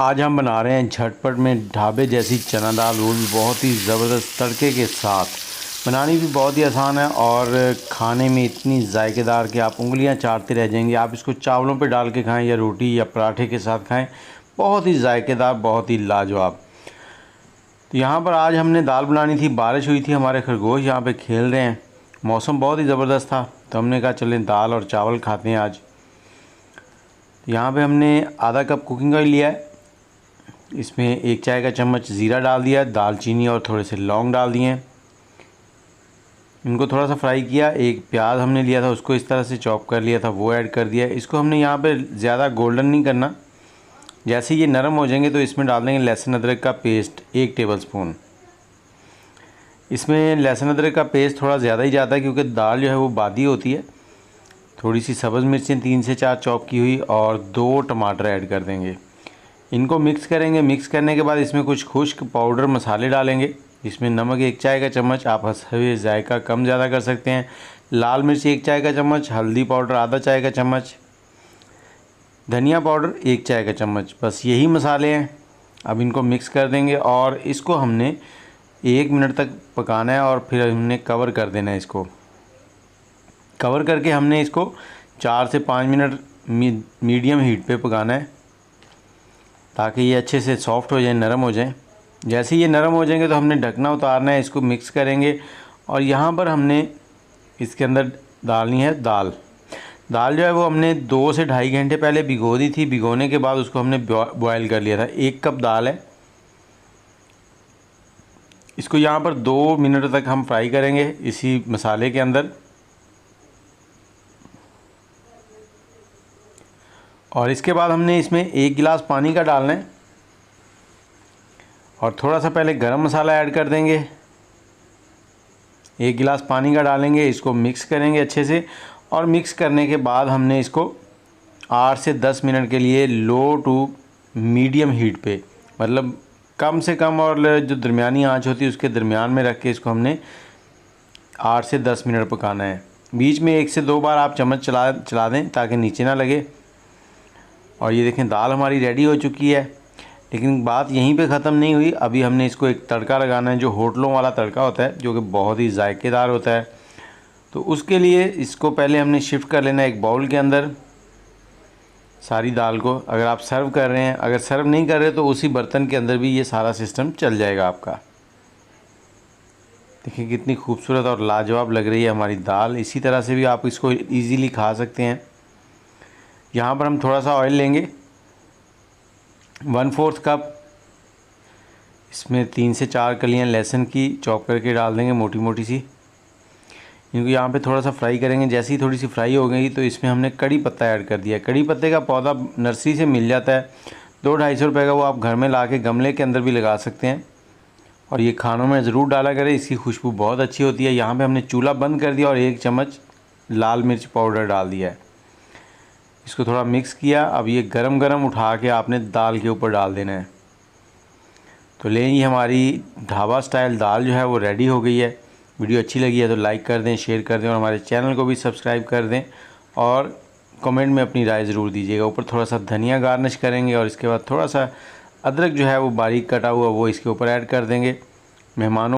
आज हम बना रहे हैं झटपट में ढाबे जैसी चना दाल रोल, बहुत ही ज़बरदस्त तड़के के साथ। बनानी भी बहुत ही आसान है और खाने में इतनी जायकेदार कि आप उंगलियां चाटते रह जाएंगे। आप इसको चावलों पे डाल के खाएं या रोटी या पराठे के साथ खाएं, बहुत ही जायकेदार, बहुत ही लाजवाब। तो यहाँ पर आज हमने दाल बनानी थी। बारिश हुई थी, हमारे खरगोश यहाँ पे खेल रहे हैं, मौसम बहुत ही ज़बरदस्त था, तो हमने कहा चलें दाल और चावल खाते हैं आज। तो यहाँ पे हमने आधा कप कुकिंग ऑयल लिया है, इसमें 1 चाय का चम्मच ज़ीरा डाल दिया, दालचीनी और थोड़े से लौंग डाल दिए हैं। इनको थोड़ा सा फ्राई किया। एक प्याज हमने लिया था, उसको इस तरह से चॉप कर लिया था, वो ऐड कर दिया। इसको हमने यहाँ पे ज़्यादा गोल्डन नहीं करना। जैसे ये नरम हो जाएंगे तो इसमें डाल देंगे लहसुन अदरक का पेस्ट 1 टेबलस्पून। इसमें लहसुन अदरक का पेस्ट थोड़ा ज़्यादा ही जाता है क्योंकि दाल जो है वो बादी होती है। थोड़ी सी सब्ज़ मिर्चें 3 से 4 चॉप की हुई और 2 टमाटर ऐड कर देंगे। इनको मिक्स करेंगे। मिक्स करने के बाद इसमें कुछ खुश्क पाउडर मसाले डालेंगे। इसमें नमक 1 चाय का चम्मच, आप हंसवे जायका कम ज़्यादा कर सकते हैं। लाल मिर्च 1 चाय का चम्मच, हल्दी पाउडर आधा चाय का चम्मच, धनिया पाउडर 1 चाय का चम्मच। बस यही मसाले हैं। अब इनको मिक्स कर देंगे और इसको हमने 1 मिनट तक पकाना है और फिर हमने कवर कर देना है। इसको कवर करके हमने इसको 4 से 5 मिनट मीडियम हीट पे पकाना है ताकि ये अच्छे से सॉफ़्ट हो जाए, नरम हो जाए। जैसे ये नरम हो जाएंगे तो हमने ढकना उतारना है, इसको मिक्स करेंगे। और यहाँ पर हमने इसके अंदर डालनी है दाल। दाल जो है वो हमने 2 से ढाई घंटे पहले भिगो दी थी। भिगोने के बाद उसको हमने बॉयल कर लिया था। 1 कप दाल है। इसको यहाँ पर 2 मिनट तक हम फ्राई करेंगे इसी मसाले के अंदर। और इसके बाद हमने इसमें 1 गिलास पानी का डालना है और थोड़ा सा पहले गरम मसाला ऐड कर देंगे। 1 गिलास पानी का डालेंगे, इसको मिक्स करेंगे अच्छे से। और मिक्स करने के बाद हमने इसको 8 से 10 मिनट के लिए लो टू मीडियम हीट पे, मतलब कम से कम और जो दरमियानी आंच होती है उसके दरमियान में रख के इसको हमने 8 से 10 मिनट पकाना है। बीच में 1 से 2 बार आप चम्मच चला दें ताकि नीचे ना लगे। और ये देखें दाल हमारी रेडी हो चुकी है। लेकिन बात यहीं पे ख़त्म नहीं हुई। अभी हमने इसको एक तड़का लगाना है, जो होटलों वाला तड़का होता है, जो कि बहुत ही जायकेदार होता है। तो उसके लिए इसको पहले हमने शिफ्ट कर लेना है एक बाउल के अंदर, सारी दाल को। अगर आप सर्व कर रहे हैं, अगर सर्व नहीं कर रहे तो उसी बर्तन के अंदर भी ये सारा सिस्टम चल जाएगा आपका। देखिए कितनी खूबसूरत और लाजवाब लग रही है हमारी दाल। इसी तरह से भी आप इसको ईज़िली खा सकते हैं। यहाँ पर हम थोड़ा सा ऑयल लेंगे, 1/4 कप। इसमें 3 से 4 कलियाँ लहसुन की चॉप करके डाल देंगे, मोटी मोटी सी। इनको यहाँ पे थोड़ा सा फ्राई करेंगे। जैसे ही थोड़ी सी फ्राई हो गई तो इसमें हमने कड़ी पत्ता ऐड कर दिया। कड़ी पत्ते का पौधा नर्सरी से मिल जाता है, 200-250 रुपये का। वो आप घर में ला के गमले के अंदर भी लगा सकते हैं। और ये खानों में ज़रूर डाला करें, इसकी खुशबू बहुत अच्छी होती है। यहाँ पर हमने चूल्हा बंद कर दिया और 1 चम्मच लाल मिर्च पाउडर डाल दिया है। इसको थोड़ा मिक्स किया। अब ये गरम गरम उठा के आपने दाल के ऊपर डाल देना है। तो लें, ये हमारी ढाबा स्टाइल दाल जो है वो रेडी हो गई है। वीडियो अच्छी लगी है तो लाइक कर दें, शेयर कर दें और हमारे चैनल को भी सब्सक्राइब कर दें। और कमेंट में अपनी राय ज़रूर दीजिएगा। ऊपर थोड़ा सा धनिया गार्निश करेंगे और इसके बाद थोड़ा सा अदरक जो है वो बारीक कटा हुआ वो इसके ऊपर ऐड कर देंगे। मेहमानों